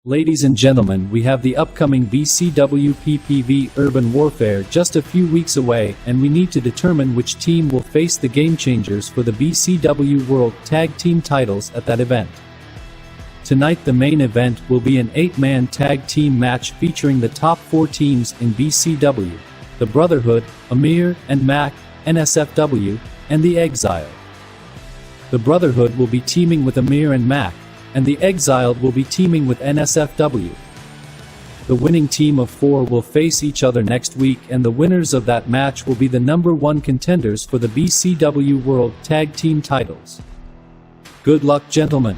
Ladies and gentlemen, we have the upcoming BCW PPV Urban Warfare just a few weeks away, and we need to determine which team will face the Game Changers for the BCW World Tag Team titles at that event. Tonight the main event will be an 8-man tag team match featuring the top 4 teams in BCW, The Brotherhood, Amir and Mack, NSFW, and The Exiled. The Brotherhood will be teaming with Amir and Mack, and The Exiled will be teaming with NSFW. The winning team of 4 will face each other next week, and the winners of that match will be the number 1 contenders for the BCW World Tag Team titles. Good luck, gentlemen.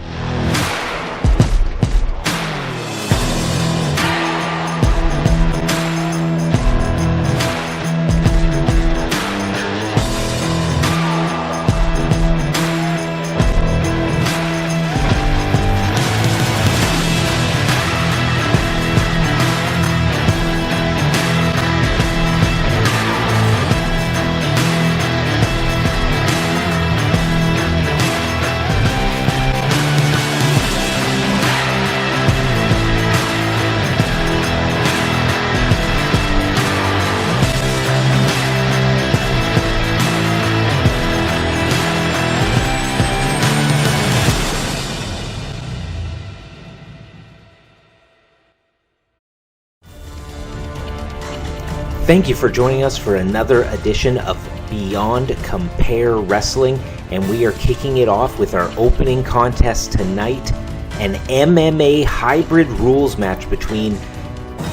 Thank you for joining us for another edition of Beyond Compare Wrestling, and we are kicking it off with our opening contest tonight, an MMA hybrid rules match between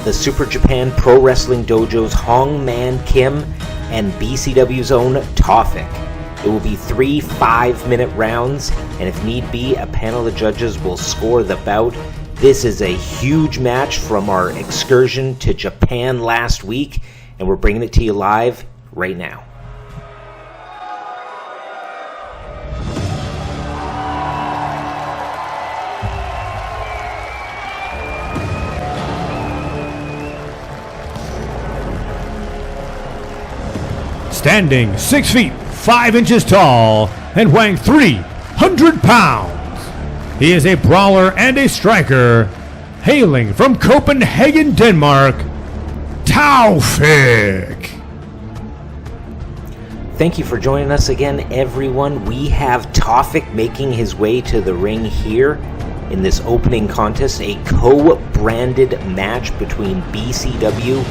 the Super Japan Pro Wrestling Dojo's Hongman Kim and BCW's own Tofik. It will be 3 5-minute rounds, and if need be, a panel of judges will score the bout. This is a huge match from our excursion to Japan last week, and we're bringing it to you live right now. Standing 6 feet 5 inches tall and weighing 300 pounds, he is a brawler and a striker, hailing from Copenhagen, Denmark, Tofik. Thank you for joining us again, everyone. We have Tofik making his way to the ring here in this opening contest, a co-branded match between BCW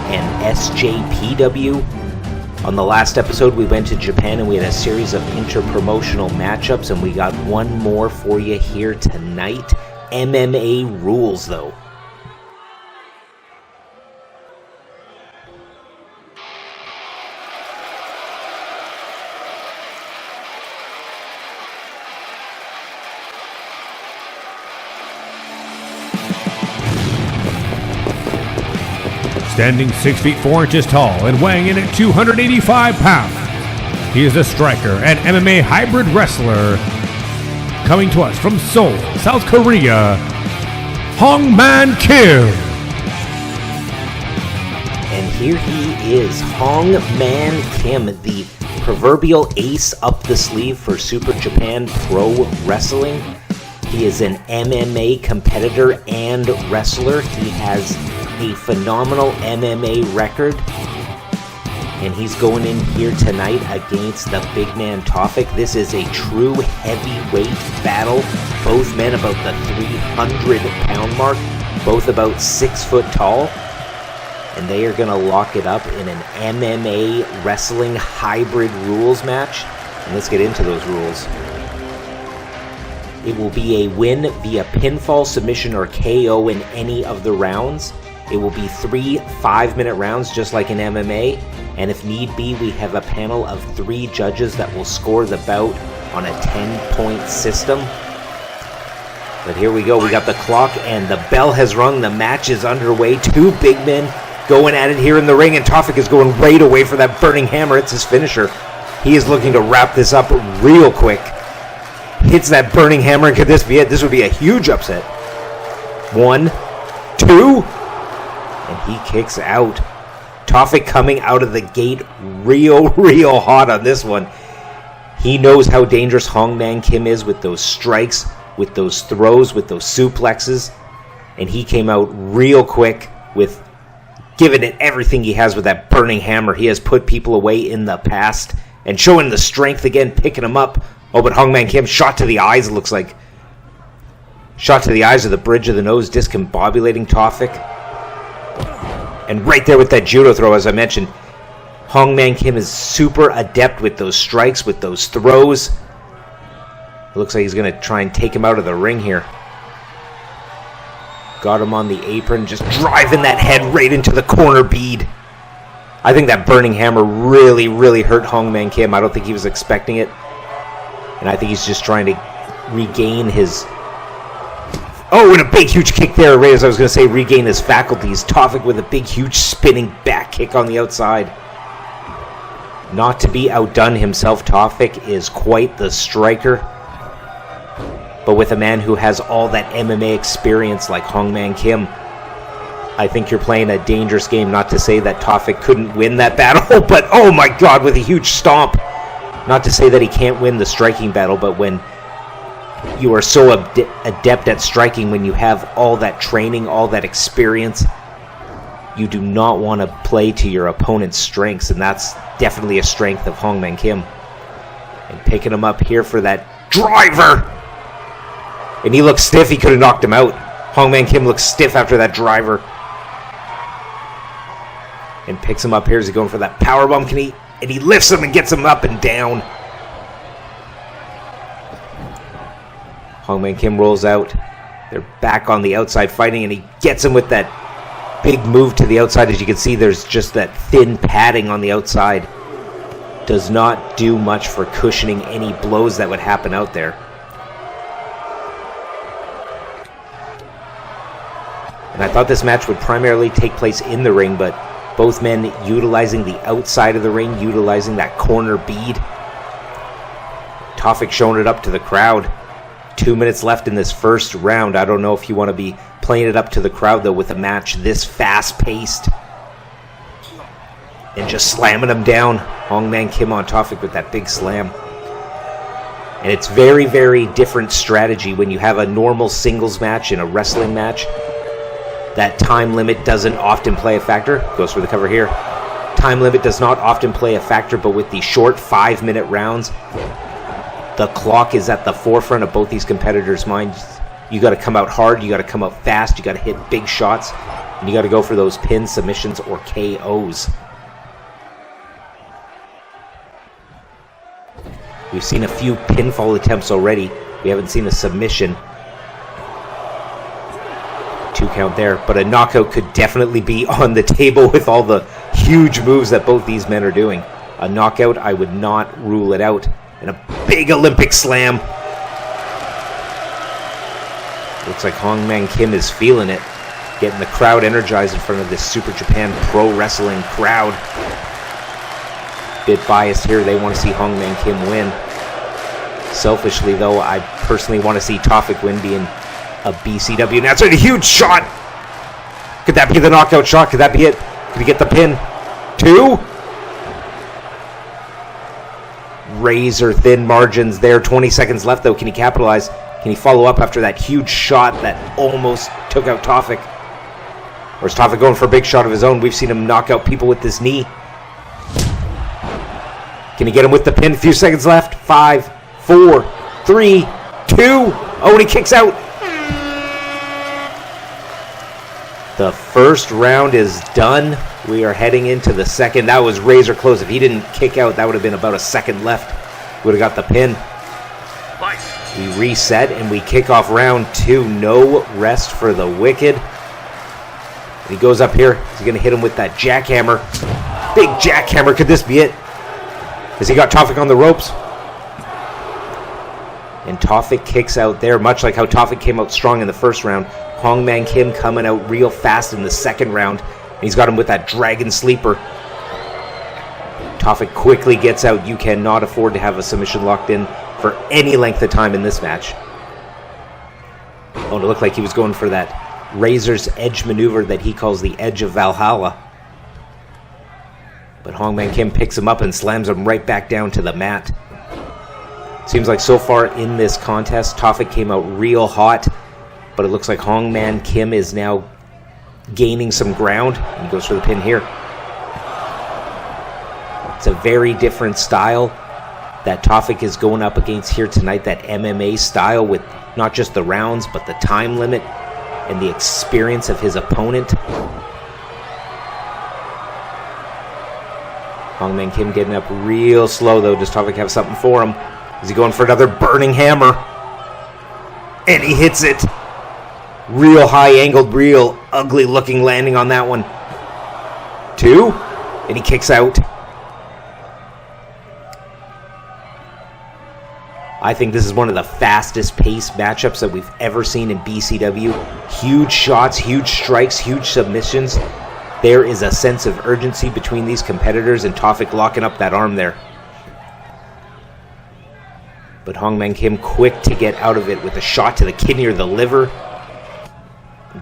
and SJPW. On the last episode, we went to Japan and we had a series of interpromotional matchups, and we got one more for you here tonight. MMA rules, though. Standing 6 feet 4 inches tall and weighing in at 285 pounds, he is a striker and MMA hybrid wrestler. Coming to us from Seoul, South Korea, Hongman Kim. And here he is, Hongman Kim, the proverbial ace up the sleeve for Super Japan Pro Wrestling. He is an MMA competitor and wrestler. He has a phenomenal MMA record, and he's going in here tonight against the big man Tofik. This is a true heavyweight battle. Both men about the 300-pound mark, both about 6 foot tall, and they are going to lock it up in an MMA wrestling hybrid rules match. And let's get into those rules. It will be a win via pinfall, submission, or KO in any of the rounds. It will be 3 5-minute rounds, just like in MMA, and if need be, we have a panel of 3 judges that will score the bout on a 10-point system. But here we go, we got the clock, and the bell has rung, the match is underway. 2 big men going at it here in the ring, and Tofik is going right away for that burning hammer. It's his finisher. He is looking to wrap this up real quick. Hits that burning hammer, and could this be it? This would be a huge upset. 1, 2... and he kicks out. Tofik coming out of the gate real hot on this one. He knows how dangerous Hongman Kim is with those strikes, with those throws, with those suplexes. and he came out real quick with giving it everything he has with that burning hammer. He has put people away in the past and showing the strength again, picking him up. Oh, but Hongman Kim, shot to the eyes, it looks like. Shot to the eyes of the bridge of the nose, discombobulating Tawfik. And right there with that judo throw, as I mentioned, Hongman Kim is super adept with those strikes, with those throws. It looks like he's going to try and take him out of the ring here. Got him on the apron, just driving that head right into the corner bead. I think that burning hammer really, really hurt Hongman Kim. I don't think he was expecting it. And I think he's just trying to regain his... Oh, and a big, huge kick there, right as I was going to say, regain his faculties. Tawfik with a big, huge spinning back kick on the outside. Not to be outdone himself, Tawfik is quite the striker. But with a man who has all that MMA experience like Hongman Kim, I think you're playing a dangerous game. Not to say that Tawfik couldn't win that battle, but oh my god, with a huge stomp. Not to say that he can't win the striking battle, but when you are so adept at striking, when you have all that training, all that experience, you do not want to play to your opponent's strengths, and that's definitely a strength of Hongman Kim. And picking him up here for that driver! And he looks stiff, he could have knocked him out. Hongman Kim looks stiff after that driver. And picks him up here as he's going for that powerbomb. And he lifts him and gets him up and down. Hongman Kim rolls out. They're back on the outside fighting, and he gets him with that big move to the outside. As you can see, there's just that thin padding on the outside. Does not do much for cushioning any blows that would happen out there. And I thought this match would primarily take place in the ring, but both men utilizing the outside of the ring, utilizing that corner bead. Tawfik showing it up to the crowd. 2 minutes left in this first round. I don't know if you want to be playing it up to the crowd, though, with a match this fast-paced. And just slamming him down. Hongman Kim on Tawfik with that big slam. And it's very, very different strategy when you have a normal singles match in a wrestling match. That time limit doesn't often play a factor. Goes for the cover here. Time limit does not often play a factor, but with the short 5-minute rounds, the clock is at the forefront of both these competitors' minds. You got to come out hard, you got to come out fast, you got to hit big shots, and you got to go for those pins, submissions, or KOs. We've seen a few pinfall attempts already. We haven't seen a submission. 2 count there, but a knockout could definitely be on the table with all the huge moves that both these men are doing. A knockout, I would not rule it out. And a big Olympic slam. Looks like Hongman Kim is feeling it. Getting the crowd energized in front of this Super Japan Pro Wrestling crowd. Bit biased here. They want to see Hongman Kim win. Selfishly, though, I personally want to see Tawfik win, being a BCW announcer. A huge shot. Could that be the knockout shot? Could that be it? Could he get the pin? 2? Razor thin margins there. 20 seconds left, though. Can he capitalize? Can he follow up after that huge shot that almost took out Tawfik? Or is Tawfik going for a big shot of his own? We've seen him knock out people with this knee. Can he get him with the pin? A few seconds left. 5, 4, 3, 2. Oh, and he kicks out. The first round is done. We are heading into the second. That was razor close. If he didn't kick out, that would have been about a second left. Would have got the pin. We reset and we kick off round 2. No rest for the wicked. And he goes up here. He's going to hit him with that jackhammer. Big jackhammer. Could this be it? Has he got Tawfik on the ropes? And Tawfik kicks out there, much like how Tawfik came out strong in the first round. Hongman Kim coming out real fast in the second round. He's got him with that dragon sleeper. Tawfik quickly gets out. You cannot afford to have a submission locked in for any length of time in this match. Oh, it looked like he was going for that razor's edge maneuver that he calls the Edge of Valhalla. But Hongman Kim picks him up and slams him right back down to the mat. Seems like so far in this contest, Tawfik came out real hot. but it looks like Hongman Kim is now gaining some ground. He goes for the pin here. It's a very different style that Tawfik is going up against here tonight, that MMA style with not just the rounds, but the time limit and the experience of his opponent. Hongman Kim getting up real slow, though. Does Tawfik have something for him? Is he going for another burning hammer? And he hits it. Real high-angled, real ugly-looking landing on that one. 2. And he kicks out. I think this is one of the fastest-paced matchups that we've ever seen in BCW. Huge shots, huge strikes, huge submissions. There is a sense of urgency between these competitors, and Tawfik locking up that arm there. But Hongman Kim quick to get out of it with a shot to the kidney or the liver.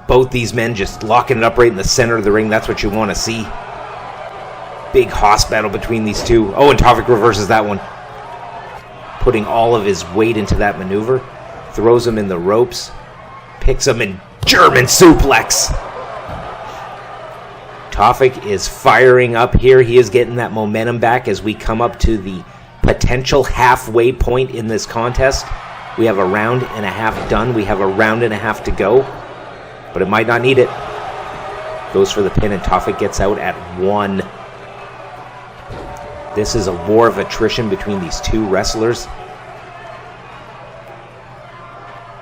Both these men just locking it up right in the center of the ring. That's what you want to see. Big hoss battle between these two. Oh, and Tawfik reverses that one. Putting all of his weight into that maneuver. Throws him in the ropes. Picks him in German suplex. Tawfik is firing up here. He is getting that momentum back as we come up to the potential halfway point in this contest. We have a round and a half done. We have a round and a half to go. But it might not need it. Goes for the pin, and Tawfik gets out at 1. This is a war of attrition between these two wrestlers.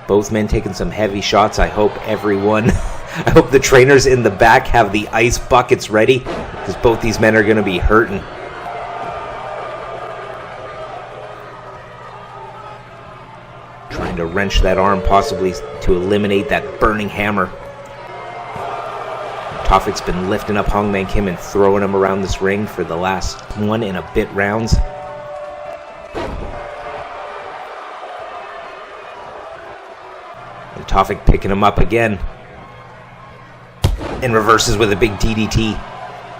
Both men taking some heavy shots. I hope I hope the trainers in the back have the ice buckets ready, because both these men are going to be hurting. Trying to wrench that arm, possibly to eliminate that burning hammer. Tawfik's been lifting up Hongman Kim and throwing him around this ring for the last 1 and a bit rounds. And Tawfik picking him up again. And reverses with a big DDT.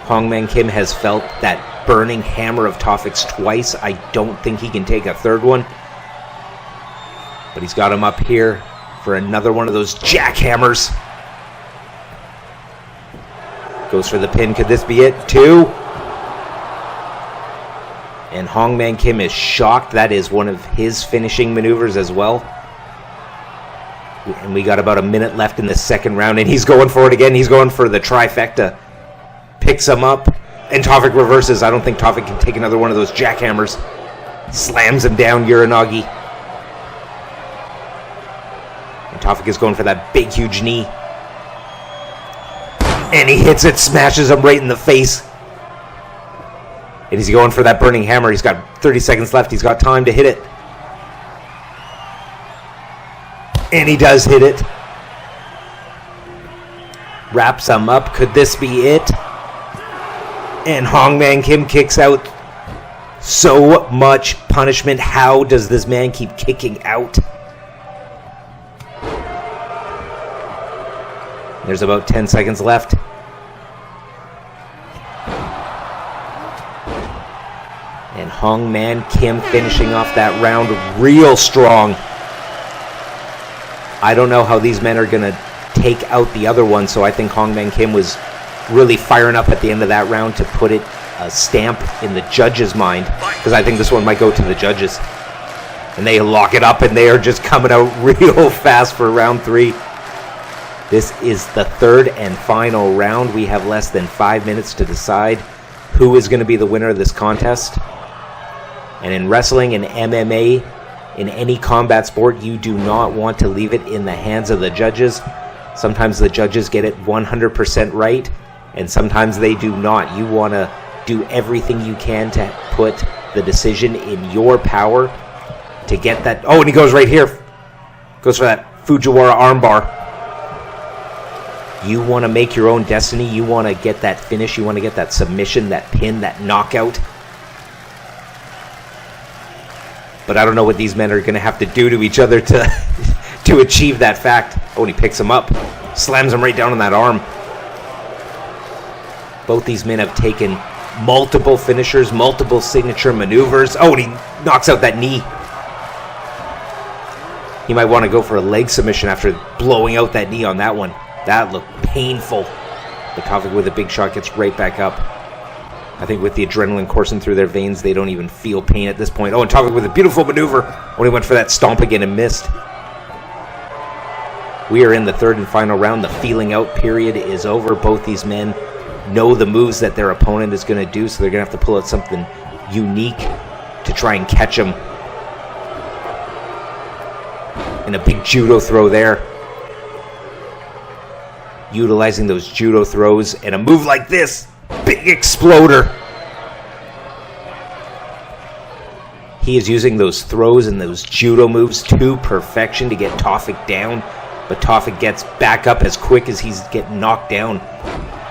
Hongman Kim has felt that burning hammer of Tawfik's twice. I don't think he can take a third one. But he's got him up here for another one of those jackhammers. Goes for the pin. Could this be it? 2. And Hongman Kim is shocked. That is one of his finishing maneuvers as well. And we got about a minute left in the second round, and he's going for it again. He's going for the trifecta. Picks him up, and Tawfik reverses. I don't think Tawfik can take another one of those jackhammers. Slams him down, Uranagi. And Tawfik is going for that big, huge knee. And he hits it, smashes him right in the face. And he's going for that burning hammer. He's got 30 seconds left. He's got time to hit it. And he does hit it. Wraps him up. Could this be it? And Hongman Kim kicks out. So much punishment. How does this man keep kicking out? There's about 10 seconds left. And Hongman Kim finishing off that round real strong. I don't know how these men are going to take out the other one, so I think Hongman Kim was really firing up at the end of that round to put it a stamp in the judges' mind, because I think this one might go to the judges. And they lock it up, and they are just coming out real fast for round 3. This is the third and final round. We have less than 5 minutes to decide who is going to be the winner of this contest. And in wrestling and MMA, in any combat sport, you do not want to leave it in the hands of the judges. Sometimes the judges get it 100% right, and sometimes they do not. You want to do everything you can to put the decision in your power to get that. Oh, and he goes right here. Goes for that Fujiwara armbar. You want to make your own destiny. You want to get that finish. You want to get that submission, that pin, that knockout. But I don't know what these men are going to have to do to each other to achieve that fact. Oh, and he picks him up. Slams him right down on that arm. Both these men have taken multiple finishers, multiple signature maneuvers. Oh, and he knocks out that knee. He might want to go for a leg submission after blowing out that knee on that one. That looked painful. But Tawfik with a big shot gets right back up. I think with the adrenaline coursing through their veins, they don't even feel pain at this point. Oh, and Tawfik with a beautiful maneuver when he went for that stomp again and missed. We are in the third and final round. The feeling out period is over. Both these men know the moves that their opponent is going to do, so they're going to have to pull out something unique to try and catch him. And a big judo throw there. Utilizing those judo throws and a move like this. Big exploder. He is using those throws and those judo moves to perfection to get Tawfik down. But Tawfik gets back up as quick as he's getting knocked down.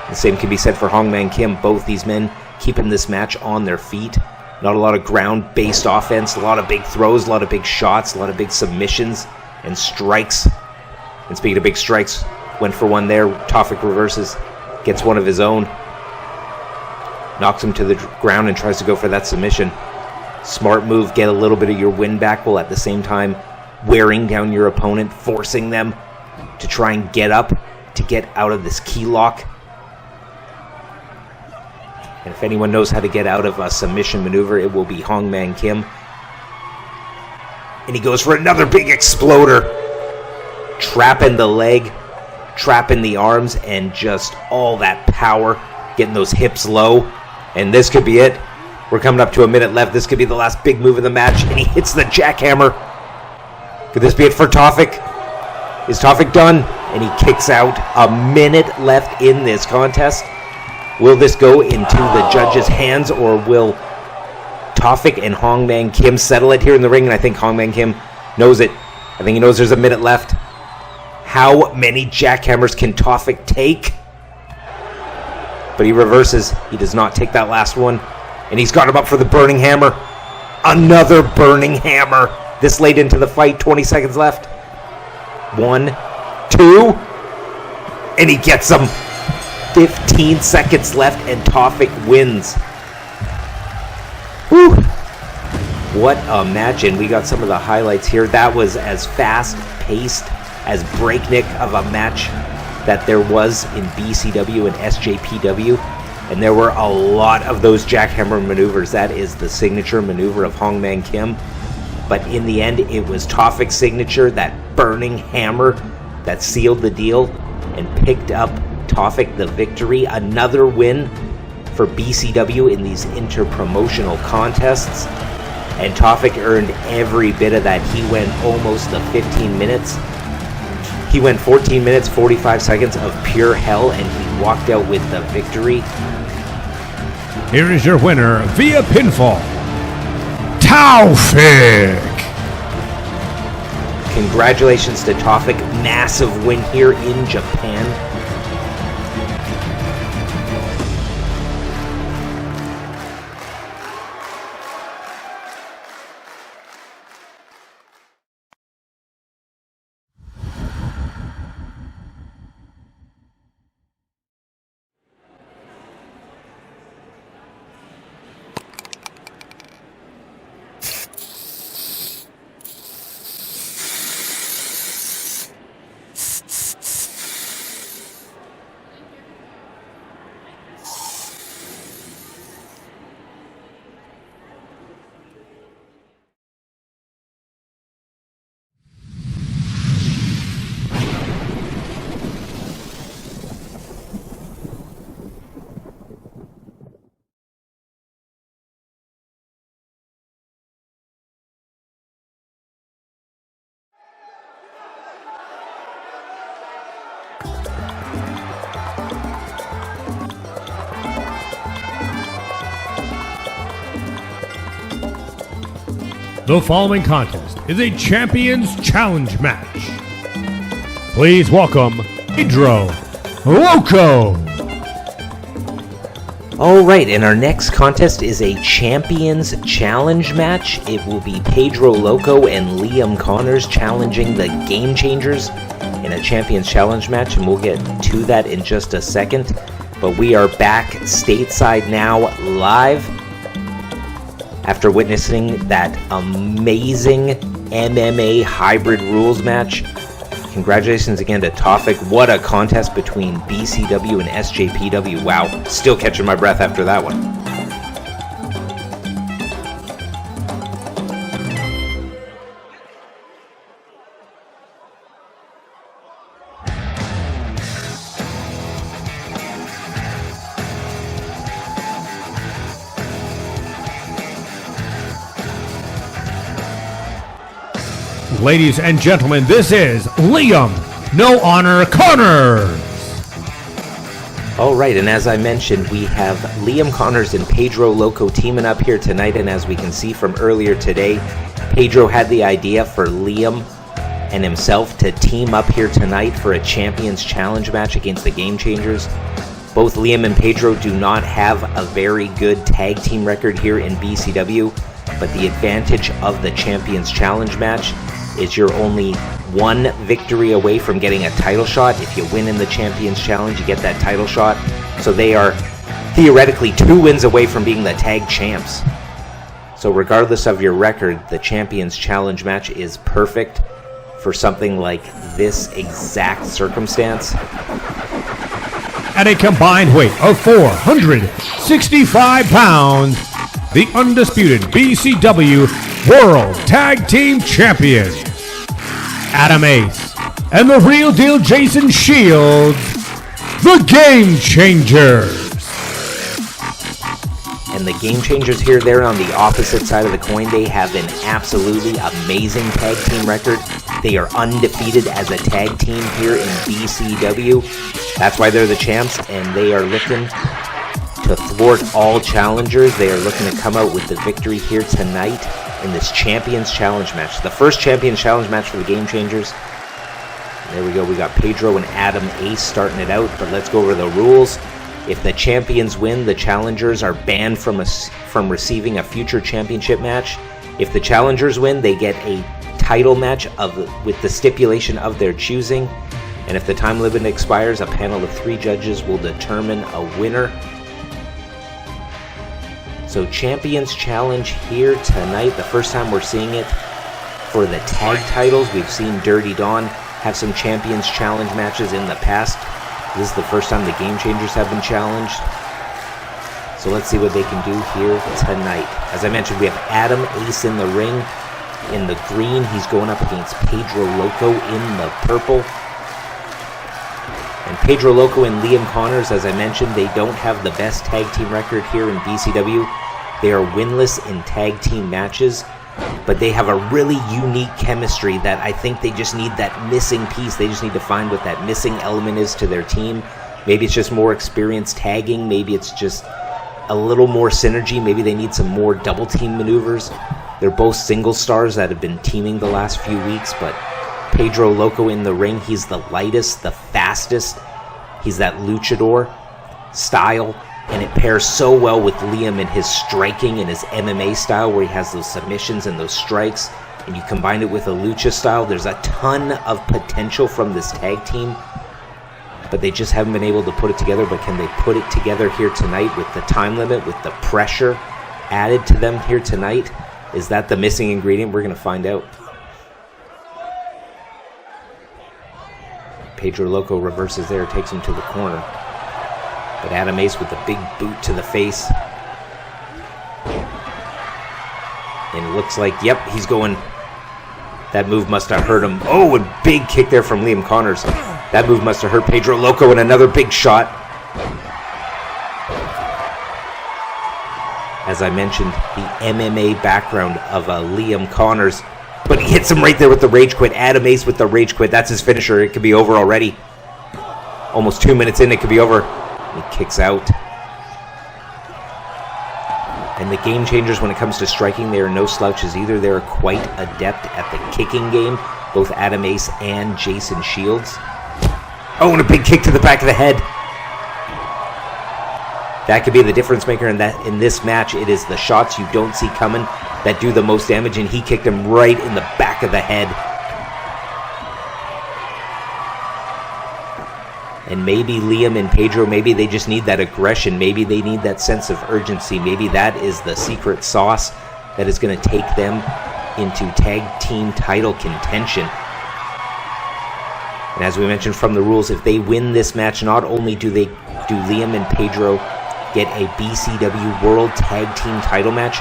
The same can be said for Hongman Kim. Both these men keeping this match on their feet. Not a lot of ground-based offense. A lot of big throws, a lot of big shots, a lot of big submissions and strikes. And speaking of big strikes, went for one there. Tawfik reverses, gets one of his own. Knocks him to the ground and tries to go for that submission. Smart move, get a little bit of your win back while at the same time wearing down your opponent, forcing them to try and get up, to get out of this key lock. And if anyone knows how to get out of a submission maneuver, it will be Hongman Kim. And he goes for another big exploder. Trapping the leg, trapping the arms, and just all that power, getting those hips low. And this could be it. We're coming up to a minute left. This could be the last big move of the match. And he hits the jackhammer. Could this be it for Tawfik? Is Tawfik done? And he kicks out. A minute left in this contest. Will this go into the judges' hands, or will Tawfik and Hongman Kim settle it here in the ring? And I think Hongman Kim knows it. I think he knows there's a minute left. How many jackhammers can Tawfik take? But he reverses. He does not take that last one. And he's got him up for the burning hammer. Another burning hammer. This late into the fight. 20 seconds left. 1, 2. And he gets him. 15 seconds left and Tawfik wins. Whew. What a match. And we got some of the highlights here. That was as fast-paced, as breakneck of a match that there was in BCW and SJPW. And there were a lot of those jackhammer maneuvers. That is the signature maneuver of Hongman Kim. But in the end, it was Tawfik's signature, that burning hammer, that sealed the deal and picked up Tawfik the victory. Another win for BCW in these interpromotional contests. And Tawfik earned every bit of that. He went almost the 15 minutes. He went 14 minutes, 45 seconds of pure hell, and he walked out with the victory. Here is your winner via pinfall, Tawfik. Congratulations to Tawfik. Massive win here in Japan. The following contest is a Champions Challenge match. Please welcome Pedro Loco. Alright, and our next contest is a Champions Challenge match. It will be Pedro Loco and Liam Connors challenging the Game Changers in a Champions Challenge match, and we'll get to that in just a second. But we are back stateside now, live, after witnessing that amazing MMA hybrid rules match. Congratulations again to Tawfik. What a contest between BCW and SJPW. Wow, still catching my breath after that one. Ladies and gentlemen, this is Liam No Honor Connors. All right, and as I mentioned, we have Liam Connors and Pedro Loco teaming up here tonight, and as we can see from earlier today, Pedro had the idea for Liam and himself to team up here tonight for a Champions Challenge match against the Game Changers. Both Liam and Pedro do not have a very good tag team record here in BCW, but the advantage of the Champions Challenge match is you're only one victory away from getting a title shot. If you win in the Champions Challenge, you get that title shot. So they are theoretically 2 wins away from being the tag champs. So regardless of your record, the Champions Challenge match is perfect for something like this exact circumstance. At a combined weight of 465 pounds, the undisputed BCW World Tag Team Champions, Adam Ace, and the real deal Jason Shields, the Game Changers. And the Game Changers here, they're on the opposite side of the coin. They have an absolutely amazing tag team record. They are undefeated as a tag team here in BCW. That's why they're the champs, and they are looking to thwart all challengers. They are looking to come out with the victory here tonight in this Champions Challenge match. The first Champions Challenge match for the Game Changers. There we go. We got Pedro and Adam Ace starting it out, but let's go over the rules. If the champions win, the challengers are banned from receiving a future championship match. If the challengers win, they get a title match with the stipulation of their choosing. And if the time limit expires, a panel of 3 judges will determine a winner. So Champions Challenge here tonight. The first time we're seeing it for the tag titles. We've seen Dirty Dawn have some Champions Challenge matches in the past. This is the first time the Game Changers have been challenged. So let's see what they can do here tonight. As I mentioned, we have Adam Ace in the ring. In the green, he's going up against Pedro Loco in the purple. And Pedro Loco and Liam Connors, as I mentioned, they don't have the best tag team record here in BCW. They are winless in tag team matches, but they have a really unique chemistry that I think they just need that missing piece. They just need to find what that missing element is to their team. Maybe it's just more experienced tagging. Maybe it's just a little more synergy. Maybe they need some more double team maneuvers. They're both single stars that have been teaming the last few weeks, but Pedro Loco in the ring, he's the lightest, the fastest. He's that luchador style, and it pairs so well with Liam and his striking and his MMA style where he has those submissions and those strikes, and you combine it with a lucha style. There's a ton of potential from this tag team, but they just haven't been able to put it together. But can they put it together here tonight with the time limit, with the pressure added to them here tonight? Is that the missing ingredient? We're going to find out. Pedro Loco reverses there, takes him to the corner. But Adam Ace with the big boot to the face. And it looks like, yep, he's going. That move must have hurt him. Oh, a big kick there from Liam Connors. That move must have hurt Pedro Loco, and another big shot. As I mentioned, the MMA background of Liam Connors. But he hits him right there with the rage quit. Adam Ace with the rage quit. That's his finisher. It could be over already. Almost 2 minutes in, it could be over. He kicks out. And the Game Changers, when it comes to striking, they are no slouches either. They're quite adept at the kicking game. Both Adam Ace and Jason Shields. Oh, and a big kick to the back of the head. That could be the difference maker in this match. It is the shots you don't see coming that do the most damage, and he kicked him right in the back of the head. And maybe Liam and Pedro, maybe they just need that aggression. Maybe they need that sense of urgency. Maybe that is the secret sauce that is going to take them into tag team title contention. And as we mentioned from the rules, if they win this match, not only do Liam and Pedro get a BCW World Tag Team title match,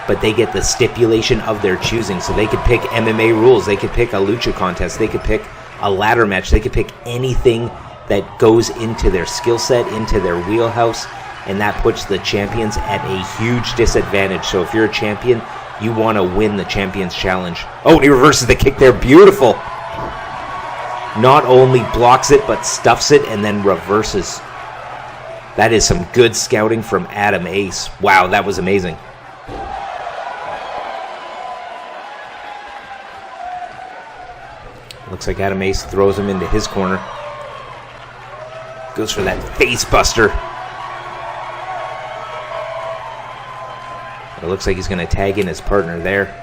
but they get the stipulation of their choosing. So they could pick MMA rules, they could pick a lucha contest, they could pick a ladder match, they could pick anything that goes into their skill set, into their wheelhouse, and that puts the champions at a huge disadvantage. So if you're a champion, you want to win the Champions Challenge. Oh, and he reverses the kick there. Beautiful. Not only blocks it, but stuffs it and then reverses. That is some good scouting from Adam Ace. Wow, that was amazing. Looks like Adam Ace throws him into his corner. Goes for that face buster. It looks like he's going to tag in his partner there.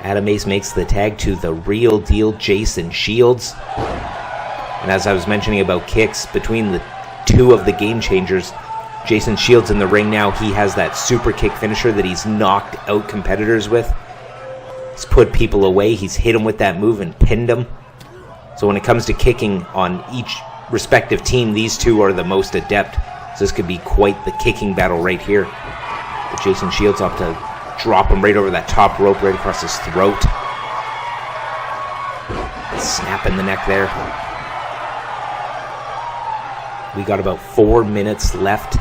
Adam Ace makes the tag to the real deal Jason Shields. And as I was mentioning about kicks, between the two of the game changers, Jason Shields in the ring now, he has that super kick finisher that he's knocked out competitors with. He's put people away, he's hit them with that move and pinned them. So when it comes to kicking on each respective team, these two are the most adept. So this could be quite the kicking battle right here. But Jason Shields up to drop him right over that top rope, right across his throat. Snap in the neck there. We got about 4 minutes left.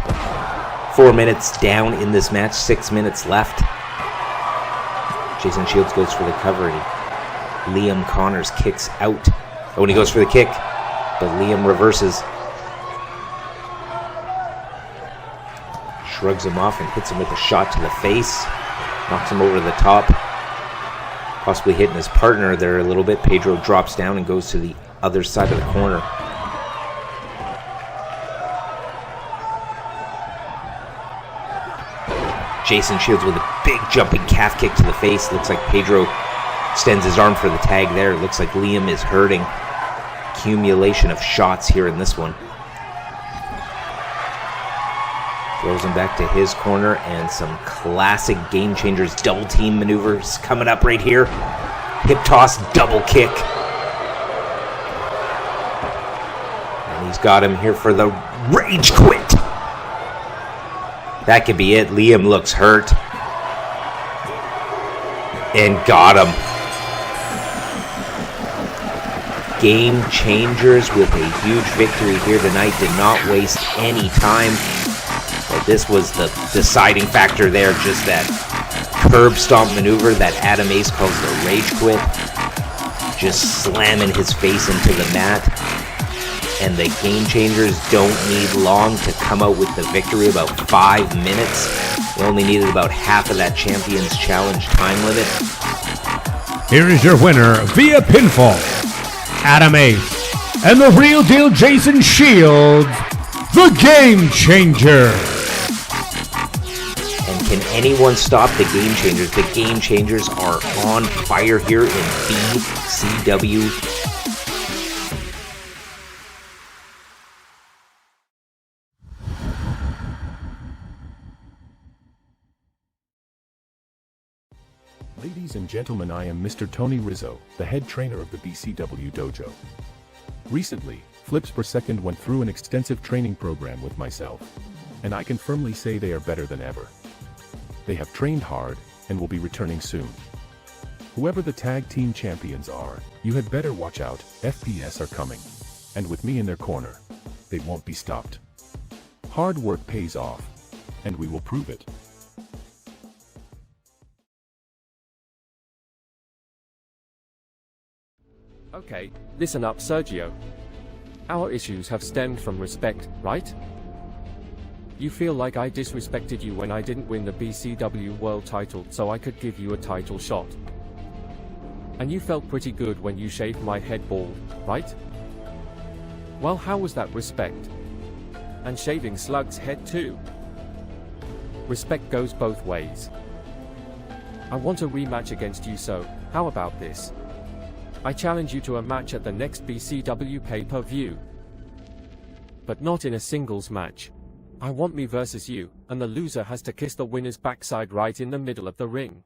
4 minutes down in this match, 6 minutes left. Jason Shields goes for the cover. Liam Connors kicks out. Oh, and he goes for the kick, but Liam reverses. Shrugs him off and hits him with a shot to the face. Knocks him over the top. Possibly hitting his partner there a little bit. Pedro drops down and goes to the other side of the corner. Jason Shields with a big jumping calf kick to the face. Looks like Pedro extends his arm for the tag there. It looks like Liam is hurting. Accumulation of shots here in this one. Throws him back to his corner, and some classic Game Changers double team maneuvers coming up right here. Hip toss, double kick. And he's got him here for the Rage Quit. That could be it. Liam looks hurt. And got him. Game Changers with a huge victory here tonight. Did not waste any time. But this was the deciding factor there. Just that curb stomp maneuver that Adam Ace calls the Rage Quit. Just slamming his face into the mat. And the Game Changers don't need long to come out with the victory, about 5 minutes. They only needed about half of that Champions Challenge time limit. Here is your winner via pinfall, Adam Ace, and the real deal Jason Shields, the Game Changer. And can anyone stop the Game Changers? The Game Changers are on fire here in BCW. Ladies and gentlemen, I am Mr. Tony Rizzo, the head trainer of the BCW Dojo. Recently, Flips Per Second went through an extensive training program with myself, and I can firmly say they are better than ever. They have trained hard, and will be returning soon. Whoever the tag team champions are, you had better watch out. FPS are coming, and with me in their corner, they won't be stopped. Hard work pays off, and we will prove it. Okay, listen up, Sergio. Our issues have stemmed from respect, right? You feel like I disrespected you when I didn't win the BCW World title so I could give you a title shot. And you felt pretty good when you shaved my head bald, right? Well, how was that respect? And shaving Slug's head too? Respect goes both ways. I want a rematch against you, so how about this? I challenge you to a match at the next BCW pay-per-view. But not in a singles match. I want me versus you, and the loser has to kiss the winner's backside right in the middle of the ring.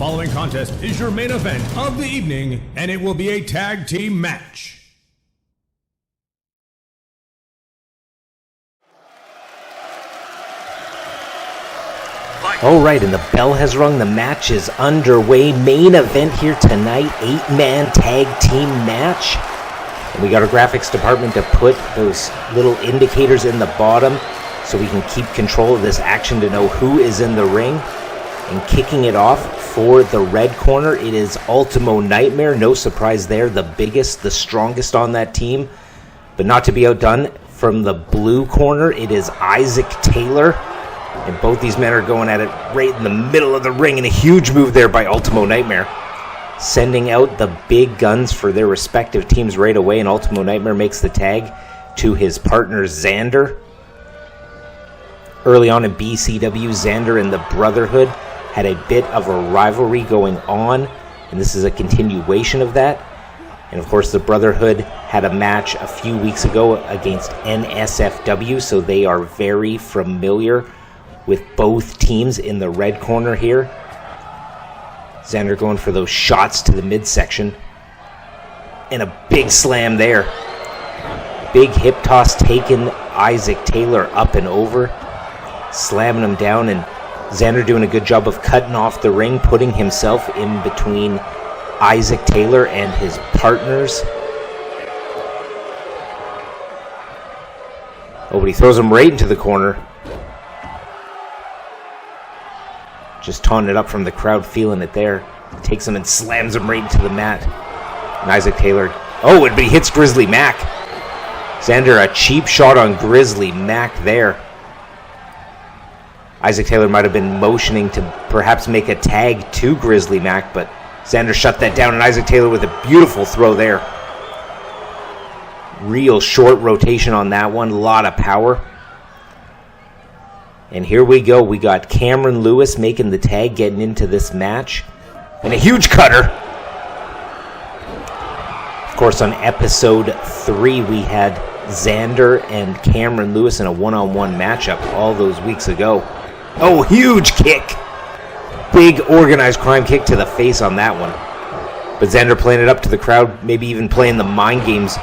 following contest is your main event of the evening, and it will be a tag team match. Alright, and the bell has rung. The match is underway. Main event here tonight, 8-man tag team match. And we got our graphics department to put those little indicators in the bottom so we can keep control of this action to know who is in the ring. And kicking it off for the red corner, it is Ultimo Nightmare. No surprise there, the biggest, the strongest on that team. But not to be outdone, from the blue corner, it is Isaac Taylor. And both these men are going at it right in the middle of the ring, and a huge move there by Ultimo Nightmare. Sending out the big guns for their respective teams right away, and Ultimo Nightmare makes the tag to his partner Xander. Early on in BCW, Xander and the Brotherhood had a bit of a rivalry going on, and this is a continuation of that. And of course, the Brotherhood had a match a few weeks ago against NSFW, so they are very familiar with both teams in the red corner here. Xander going for those shots to the midsection. And a big slam there. Big hip toss taking Isaac Taylor up and over. Slamming him down, and Xander doing a good job of cutting off the ring, putting himself in between Isaac Taylor and his partners. Oh, but he throws him right into the corner. Just taunting it up from the crowd, feeling it there. Takes him and slams him right into the mat. And Isaac Taylor, but he hits Grizzly Mack. Xander, a cheap shot on Grizzly Mack there. Isaac Taylor might have been motioning to perhaps make a tag to Grizzly Mack, but Xander shut that down, and Isaac Taylor with a beautiful throw there. Real short rotation on that one, a lot of power. And here we go. We got Cameron Lewis making the tag, getting into this match. And a huge cutter. Of course, on episode 3, we had Xander and Cameron Lewis in a one-on-one matchup all those weeks ago. Oh, huge kick. Big organized crime kick to the face on that one. But Xander playing it up to the crowd, maybe even playing the mind games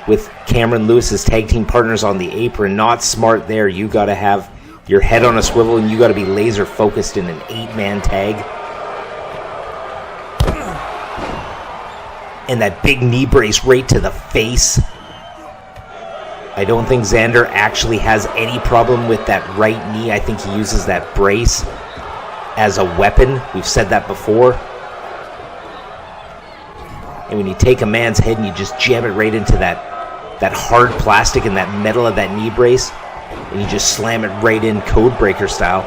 with Cameron Lewis's tag team partners on the apron. Not smart there. You got to have your head on a swivel, and you got to be laser focused in an 8-man tag. And that big knee brace right to the face. I don't think Xander actually has any problem with that right knee. I think he uses that brace as a weapon. We've said that before. And when you take a man's head and you just jam it right into that hard plastic and that metal of that knee brace, and you just slam it right in Codebreaker style.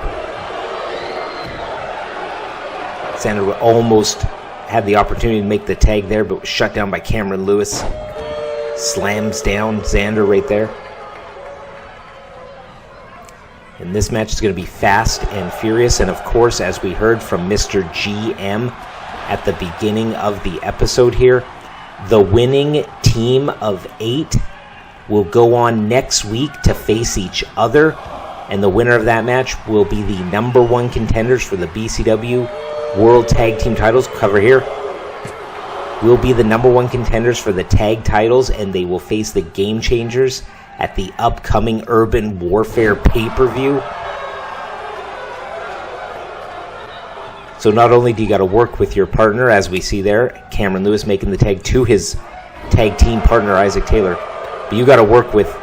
Xander almost had the opportunity to make the tag there, but was shut down by Cameron Lewis. Slams down Xander right there. And this match is going to be fast and furious, and of course, as we heard from Mr. GM at the beginning of the episode here, the winning team of 8 will go on next week to face each other, and the winner of that match will be the number 1 contenders for the BCW World Tag Team titles. Cover here. Will be the number 1 contenders for the tag titles, and they will face the Game Changers at the upcoming Urban Warfare pay-per-view. So not only do you got to work with your partner, as we see there, Cameron Lewis making the tag to his tag team partner, Isaac Taylor, but you got to work with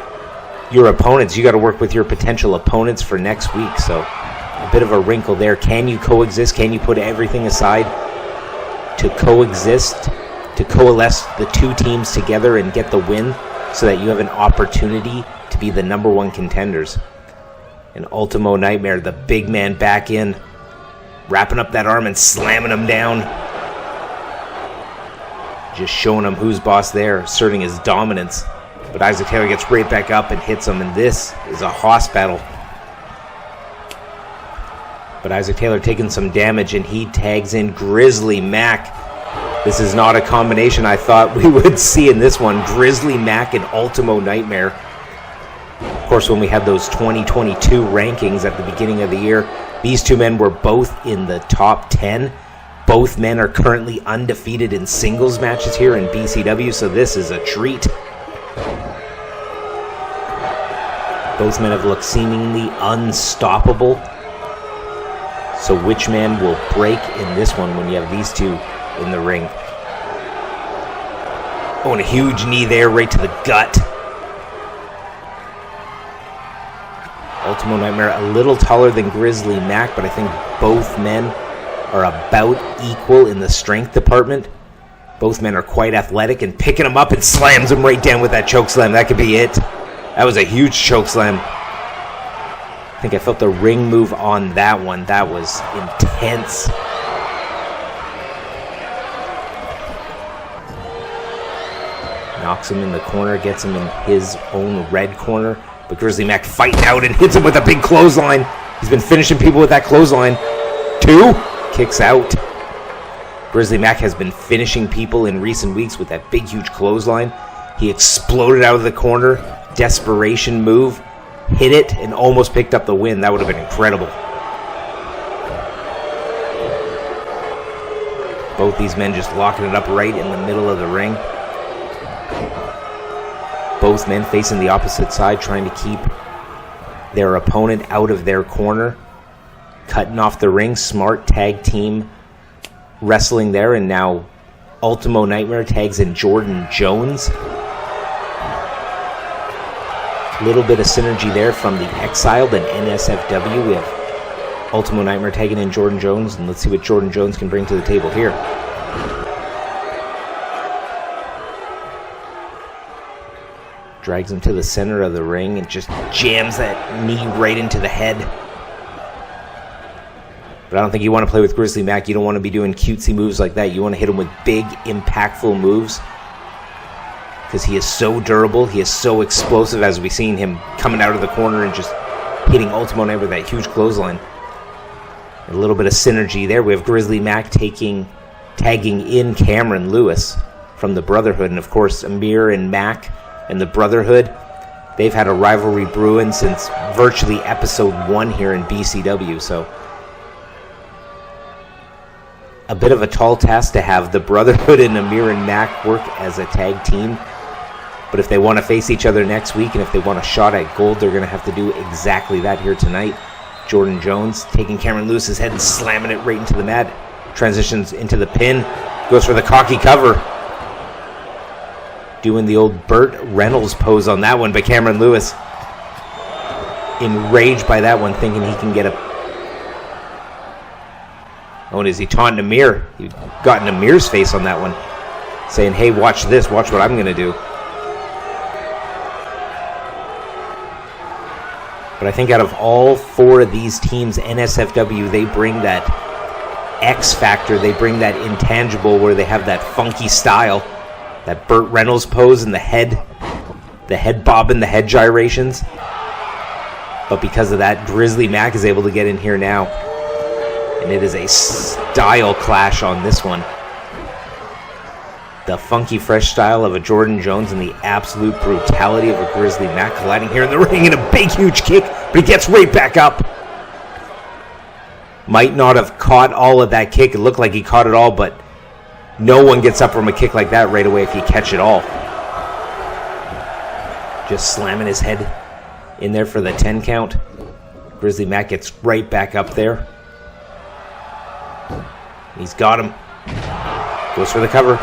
your opponents. You got to work with your potential opponents for next week. So a bit of a wrinkle there. Can you coexist? Can you put everything aside to coexist, to coalesce the two teams together and get the win so that you have an opportunity to be the number 1 contenders? And Ultimo Nightmare, the big man, back in, wrapping up that arm and slamming him down. Just showing him who's boss there, asserting his dominance. But Isaac Taylor gets right back up and hits him, and this is a hoss battle. But Isaac Taylor taking some damage, and he tags in Grizzly Mack. This is not a combination I thought we would see in this one. Grizzly Mack and Ultimo Nightmare. Of course, when we had those 2022 rankings at the beginning of the year, These two men were both in the top 10. Both men are currently undefeated in singles matches here in BCW, so this is a treat. Both men have looked seemingly unstoppable. So which man will break in this one when you have these two in the ring? Oh, and a huge knee there right to the gut. Ultimo Nightmare a little taller than Grizzly Mack, but I think both men are about equal in the strength department. Both men are quite athletic, and picking him up and slams him right down with that choke slam. That could be it. That was a huge choke slam. I think I felt the ring move on that one. That was intense. Knocks him in the corner, gets him in his own red corner. But Grizzly Mack fighting out and hits him with a big clothesline. He's been finishing people with that clothesline. 2, kicks out. Grizzly Mack has been finishing people in recent weeks with that big, huge clothesline. He exploded out of the corner. Desperation move. Hit it and almost picked up the win. That would have been incredible. Both these men just locking it up right in the middle of the ring. Both men facing the opposite side, trying to keep their opponent out of their corner. Cutting off the ring. Smart tag team wrestling there. And now Ultimo Nightmare tags in Jordan Jones. Little bit of synergy there from the Exiled and NSFW. We have Ultimo Nightmare tagging in Jordan Jones, and let's see what Jordan Jones can bring to the table here. Drags him to the center of the ring and just jams that knee right into the head. But I don't think you want to play with Grizzly Mack. You don't want to be doing cutesy moves like that. You want to hit him with big, impactful moves, because he is so durable, he is so explosive, as we've seen him coming out of the corner and just hitting Ultimo Nightmare with that huge clothesline. A little bit of synergy there. We have Grizzly Mack tagging in Cameron Lewis from the Brotherhood, and of course Amir and Mack and the Brotherhood. They've had a rivalry brewing since virtually episode 1 here in BCW, so a bit of a tall task to have the Brotherhood and Amir and Mack work as a tag team. But if they want to face each other next week, and if they want a shot at gold, they're going to have to do exactly that here tonight. Jordan Jones taking Cameron Lewis's head and slamming it right into the mat. Transitions into the pin. Goes for the cocky cover. Doing the old Burt Reynolds pose on that one, but Cameron Lewis enraged by that one, thinking he can get a... Oh, and is he taunting Amir? He got in Amir's face on that one, saying, hey, watch this, watch what I'm going to do. But I think out of all 4 of these teams, NSFW, they bring that X factor, they bring that intangible where they have that funky style, that Burt Reynolds pose and the head bobbing, the head gyrations. But because of that, Grizzly Mack is able to get in here now. And it is a style clash on this one. The funky, fresh style of a Jordan Jones and the absolute brutality of a Grizzly Mack colliding here in the ring, and a big, huge kick, but he gets right back up. Might not have caught all of that kick. It looked like he caught it all, but no one gets up from a kick like that right away if you catch it all. Just slamming his head in there for the 10 count. Grizzly Mack gets right back up there. He's got him. Goes for the cover.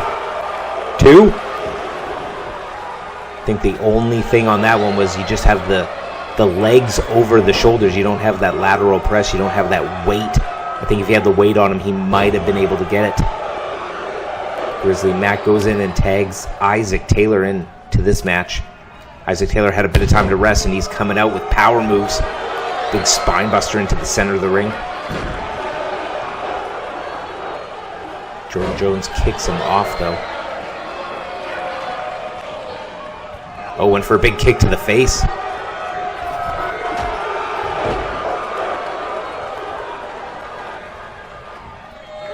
2. I think the only thing on that one was you just have the legs over the shoulders. You don't have that lateral press. You don't have that weight. I think if you had the weight on him, he might have been able to get it. Grizzly Mack goes in and tags Isaac Taylor into this match. Isaac Taylor had a bit of time to rest, and he's coming out with power moves. Big spine buster into the center of the ring. Jordan Jones kicks him off, though. Oh, went for a big kick to the face.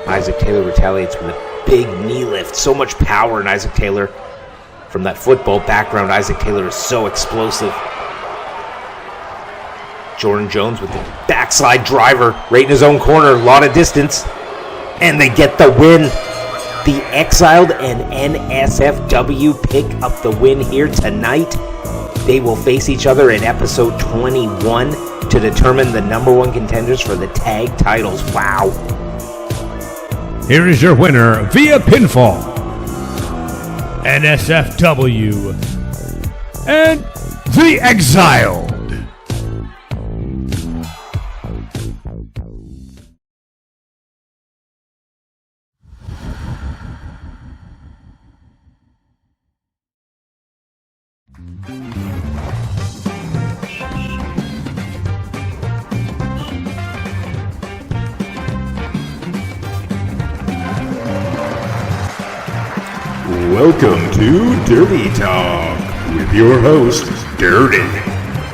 Isaac Taylor retaliates with a big knee lift. So much power in Isaac Taylor. From that football background, Isaac Taylor is so explosive. Jordan Jones with the backslide driver right in his own corner, a lot of distance. And they get the win. The Exiled and NSFW pick up the win here tonight. They will face each other in episode 21 to determine the number one contenders for the tag titles. Wow. Here is your winner via pinfall, NSFW and The Exiled. Welcome to Dirty Talk with your host, Dirty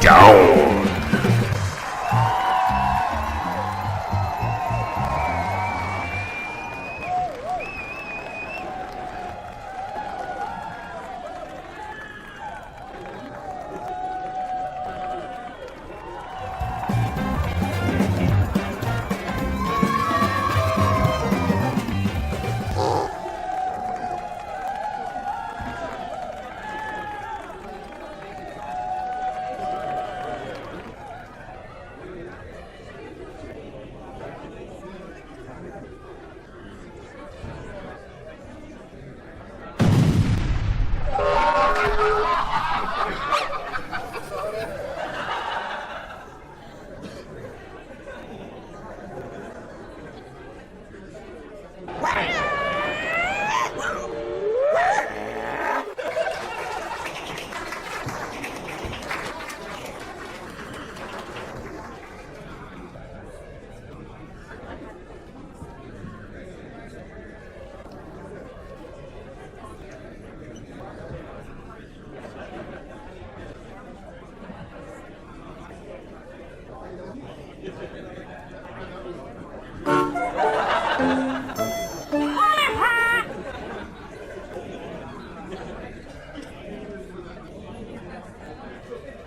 Dog.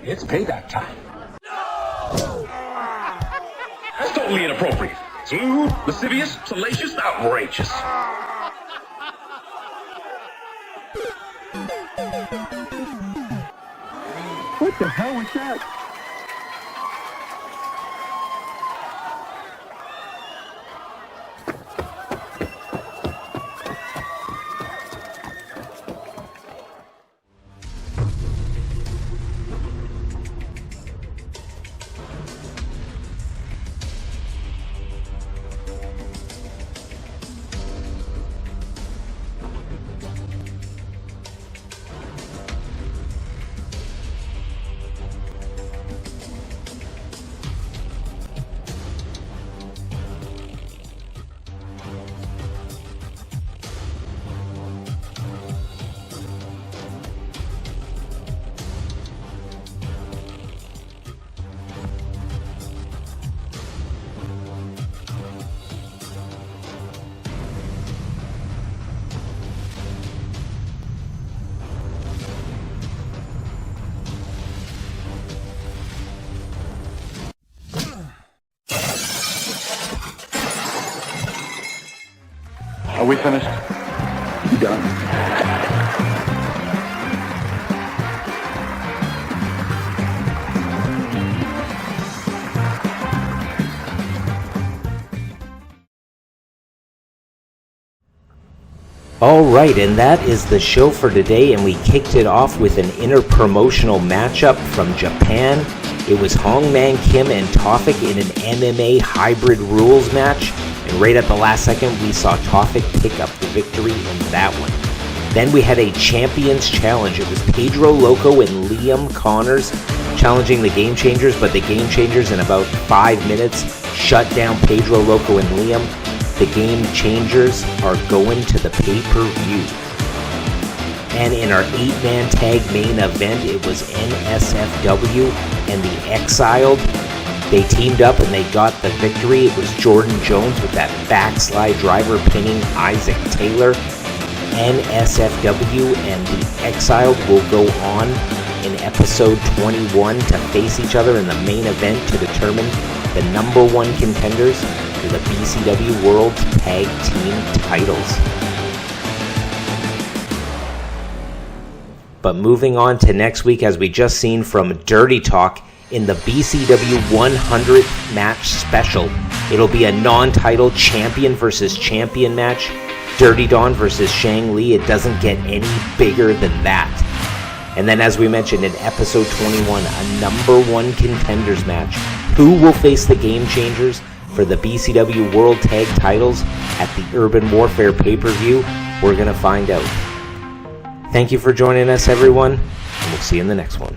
It's payback time. No! That's totally inappropriate. Smooth, lascivious, salacious, outrageous. What the hell was that? Are we finished? You done? Alright, and that is the show for today, and we kicked it off with an interpromotional matchup from Japan. It was Hongman Kim and Tofik in an MMA hybrid rules match, and right at the last second we saw Tofik pick up the victory in that one. Then we had a Champions Challenge. It was Pedro Loco and Liam Connors challenging the Game Changers, but the Game Changers in about 5 minutes shut down Pedro Loco and Liam. The Game Changers are going to the pay-per-view. And in our 8-man tag main event, it was NSFW and The Exiled. They teamed up and they got the victory. It was Jordan Jones with that backslide driver pinning Isaac Taylor. NSFW and The Exiled will go on in episode 21 to face each other in the main event to determine the number one contenders for the BCW World Tag Team titles. But moving on to next week, as we just seen from Dirty Talk, in the BCW 100th match special, it'll be a non-title champion versus champion match. Dirty Dawn versus Shang Li. It doesn't get any bigger than that. And then, as we mentioned in episode 21, a number one contenders match. Who will face the Game Changers for the BCW World Tag titles at the Urban Warfare pay-per-view? We're going to find out. Thank you for joining us, everyone, and we'll see you in the next one.